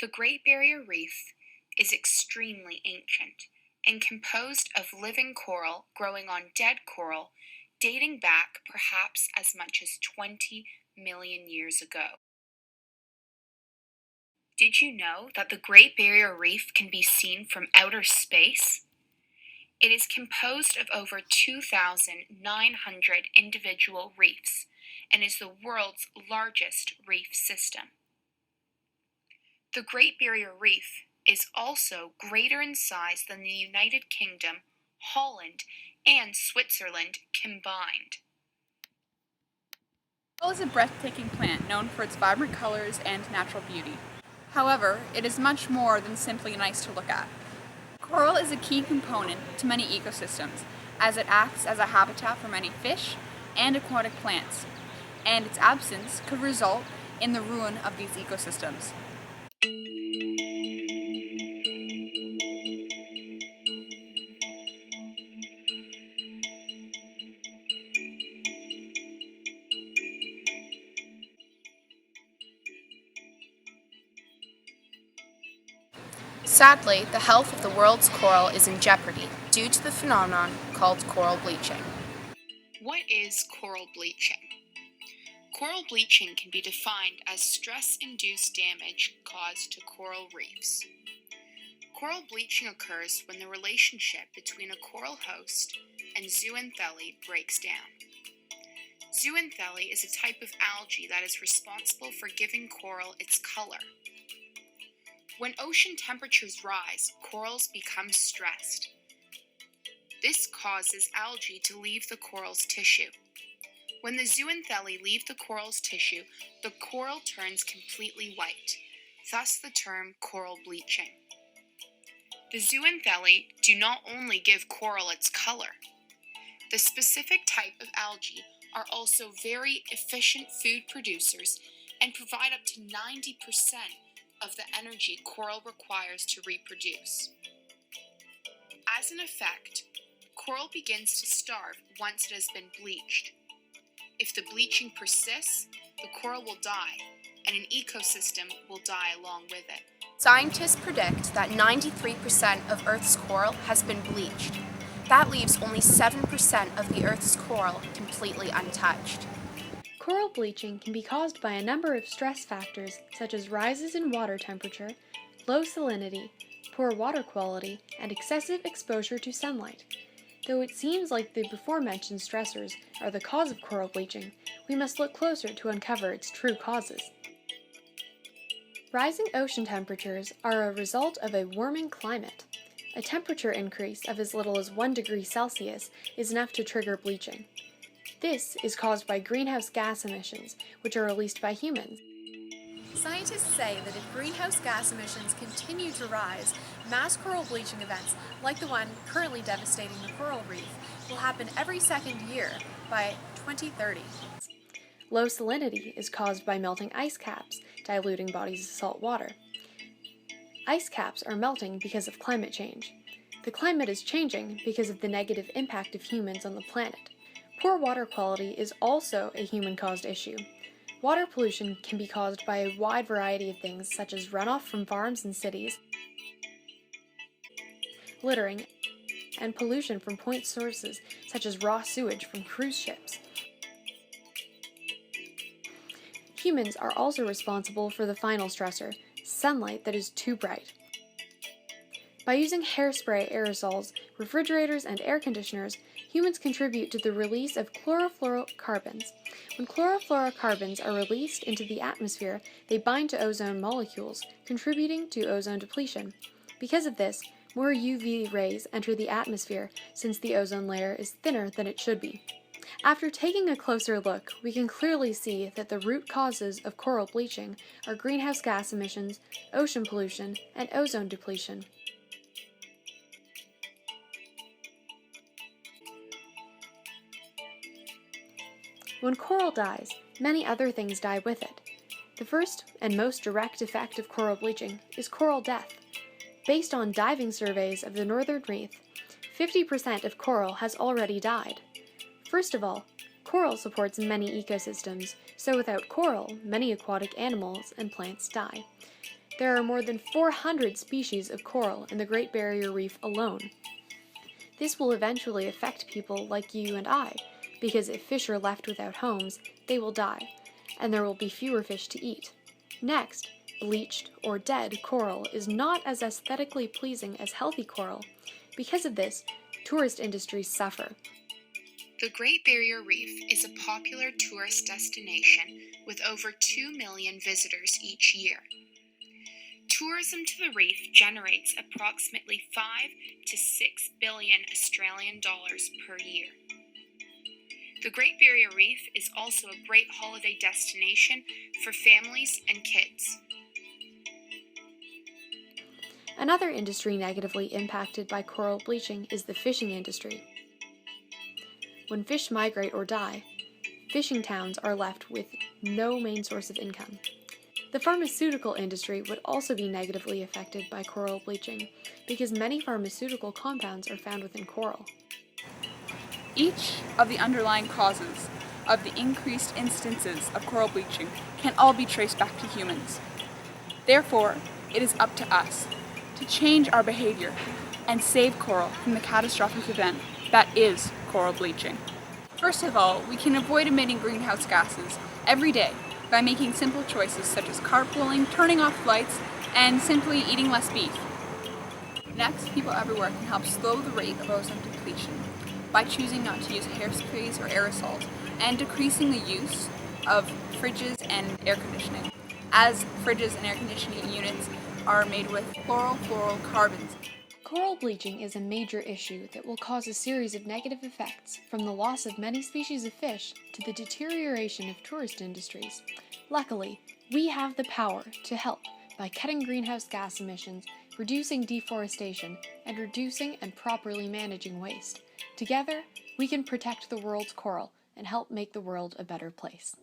The Great Barrier Reef is extremely ancient and composed of living coral growing on dead coral dating back perhaps as much as 20 million years ago. Did you know that the Great Barrier Reef can be seen from outer space? It is composed of over 2,900 individual reefs and is the world's largest reef system. The Great Barrier Reef is also greater in size than the United Kingdom, Holland, and Switzerland combined. Coral is a breathtaking plant known for its vibrant colors and natural beauty. However, it is much more than simply nice to look at. Coral is a key component to many ecosystems, as it acts as a habitat for many fish and aquatic plants, and its absence could result in the ruin of these ecosystems. Sadly, the health of the world's coral is in jeopardy due to the phenomenon called coral bleaching. What is coral bleaching? Coral bleaching can be defined as stress-induced damage caused to coral reefs. Coral bleaching occurs when the relationship between a coral host and zooxanthellae breaks down. Zooxanthellae is a type of algae that is responsible for giving coral its color. When ocean temperatures rise, corals become stressed. This causes algae to leave the coral's tissue. When the zooxanthellae leave the coral's tissue, the coral turns completely white, thus the term coral bleaching. The zooxanthellae do not only give coral its color. The specific type of algae are also very efficient food producers and provide up to 90% of the energy coral requires to reproduce. As an effect, coral begins to starve once it has been bleached. If the bleaching persists, the coral will die, and an ecosystem will die along with it. Scientists predict that 93% of Earth's coral has been bleached. That leaves only 7% of the Earth's coral completely untouched. Coral bleaching can be caused by a number of stress factors such as rises in water temperature, low salinity, poor water quality, and excessive exposure to sunlight. Though it seems like the before-mentioned stressors are the cause of coral bleaching, we must look closer to uncover its true causes. Rising ocean temperatures are a result of a warming climate. A temperature increase of as little as 1 degree Celsius is enough to trigger bleaching. This is caused by greenhouse gas emissions, which are released by humans. Scientists say that if greenhouse gas emissions continue to rise, mass coral bleaching events, like the one currently devastating the coral reef, will happen every second year by 2030. Low salinity is caused by melting ice caps, diluting bodies of salt water. Ice caps are melting because of climate change. The climate is changing because of the negative impact of humans on the planet. Poor water quality is also a human-caused issue. Water pollution can be caused by a wide variety of things such as runoff from farms and cities, littering, and pollution from point sources such as raw sewage from cruise ships. Humans are also responsible for the final stressor, sunlight that is too bright. By using hairspray aerosols, refrigerators, and air conditioners, humans contribute to the release of chlorofluorocarbons. When chlorofluorocarbons are released into the atmosphere, they bind to ozone molecules, contributing to ozone depletion. Because of this, more UV rays enter the atmosphere since the ozone layer is thinner than it should be. After taking a closer look, we can clearly see that the root causes of coral bleaching are greenhouse gas emissions, ocean pollution, and ozone depletion. When coral dies, many other things die with it. The first and most direct effect of coral bleaching is coral death. Based on diving surveys of the northern reef, 50% of coral has already died. First of all, coral supports many ecosystems, so without coral, many aquatic animals and plants die. There are more than 400 species of coral in the Great Barrier Reef alone. This will eventually affect people like you and I, because if fish are left without homes, they will die, and there will be fewer fish to eat. Next, bleached or dead coral is not as aesthetically pleasing as healthy coral. Because of this, tourist industries suffer. The Great Barrier Reef is a popular tourist destination with over 2 million visitors each year. Tourism to the reef generates approximately 5 to 6 billion Australian dollars per year. The Great Barrier Reef is also a great holiday destination for families and kids. Another industry negatively impacted by coral bleaching is the fishing industry. When fish migrate or die, fishing towns are left with no main source of income. The pharmaceutical industry would also be negatively affected by coral bleaching because many pharmaceutical compounds are found within coral. Each of the underlying causes of the increased instances of coral bleaching can all be traced back to humans. Therefore, it is up to us to change our behavior and save coral from the catastrophic event that is coral bleaching. First of all, we can avoid emitting greenhouse gases every day by making simple choices such as carpooling, turning off lights, and simply eating less beef. Next, people everywhere can help slow the rate of ozone depletion by choosing not to use hairsprays or aerosols and decreasing the use of fridges and air conditioning, as fridges and air conditioning units are made with chlorofluorocarbons. Coral bleaching is a major issue that will cause a series of negative effects, from the loss of many species of fish to the deterioration of tourist industries. Luckily, we have the power to help by cutting greenhouse gas emissions, reducing deforestation, and reducing and properly managing waste. Together, we can protect the world's coral and help make the world a better place.